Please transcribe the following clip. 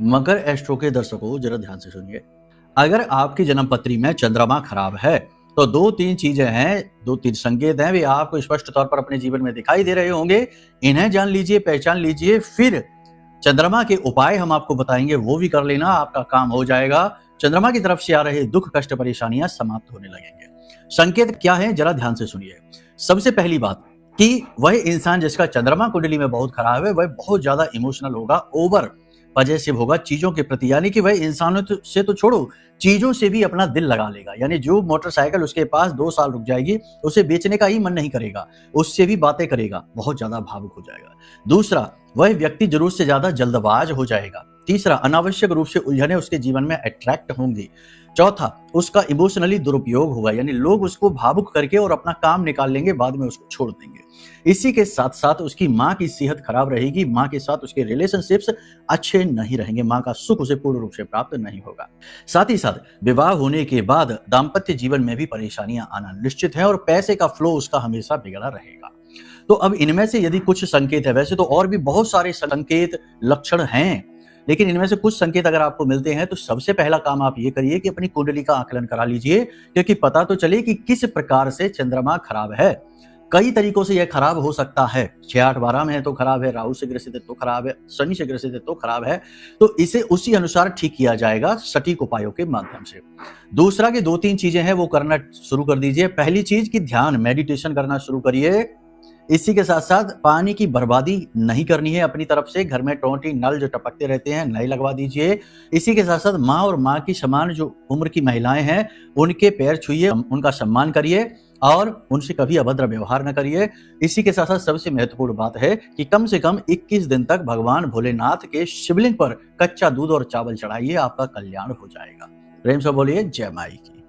मकर astro के दर्शकों जरा ध्यान से सुनिए। अगर आपकी जन्म पत्री में चंद्रमा खराब है तो दो तीन चीजें हैं, दो तीन संकेत हैं, वे आपको स्पष्ट तौर पर अपने जीवन में दिखाई दे रहे होंगे। इन्हें जान लीजिए, पहचान लीजिए, फिर चंद्रमा के उपाय हम आपको बताएंगे, वो भी कर लेना, आपका काम हो जाएगा। चंद्रमा की तरफ से आ रहे दुख कष्ट परेशानियां समाप्त होने लगेंगे। संकेत क्या है, जरा ध्यान से सुनिए। सबसे पहली बात कि वह इंसान जिसका चंद्रमा कुंडली में बहुत खराब है, वह बहुत ज्यादा इमोशनल होगा, ओवर पॉजिटिव होगा चीजों के प्रति। यानी कि वह इंसानों से तो छोड़ो, चीजों से भी अपना दिल लगा लेगा। यानी जो मोटरसाइकिल उसके पास 2 साल रुक जाएगी, उसे बेचने का ही मन नहीं करेगा, उससे भी बातें करेगा, बहुत ज्यादा भावुक हो जाएगा। दूसरा, वह व्यक्ति जरूरत से ज्यादा जल्दबाज हो जाएगा। तीसरा, अनावश्यक रूप से उलझने उसके जीवन में अट्रैक्ट होंगी। चौथा, उसका इमोशनली दुरुपयोग होगा, यानी लोग उसको भावुक करके और अपना काम निकाल लेंगे, बाद में उसको छोड़ देंगे। इसी के साथ साथ उसकी माँ की सेहत खराब रहेगी, माँ के साथ उसके रिलेशनशिप्स अच्छे नहीं रहेंगे, माँ का सुख उसे पूर्ण रूप से प्राप्त नहीं होगा। साथ ही साथ विवाह होने के बाद दाम्पत्य जीवन में भी परेशानियां आना निश्चित है और पैसे का फ्लो उसका हमेशा बिगड़ा रहेगा। तो अब इनमें से यदि कुछ संकेत है, वैसे तो और भी बहुत सारे संकेत लक्षण हैं, लेकिन इनमें से कुछ संकेत अगर आपको मिलते हैं तो सबसे पहला काम आप ये करिए कि अपनी कुंडली का आकलन करा लीजिए, क्योंकि पता तो चले कि किस प्रकार से चंद्रमा खराब है। कई तरीकों से यह खराब हो सकता है, 6-8-12 में है तो खराब है, राहु से ग्रसित है तो खराब है, शनि से ग्रसित है तो खराब है, तो इसे उसी अनुसार ठीक किया जाएगा सटीक उपायों के माध्यम से। दूसरा कि 2-3 चीजें हैं वो करना शुरू कर दीजिए। पहली चीज कि ध्यान मेडिटेशन करना शुरू करिए। इसी के साथ साथ पानी की बर्बादी नहीं करनी है अपनी तरफ से। घर में टोंटी नल जो टपकते रहते हैं, नए लगवा दीजिए। इसी के साथ साथ माँ और माँ की समान जो उम्र की महिलाएं हैं, उनके पैर छुइए, उनका सम्मान करिए और उनसे कभी अभद्र व्यवहार न करिए। इसी के साथ साथ सबसे महत्वपूर्ण बात है कि कम से कम 21 दिन तक भगवान भोलेनाथ के शिवलिंग पर कच्चा दूध और चावल चढ़ाइए, आपका कल्याण हो जाएगा। प्रेम से बोलिए जय माई की।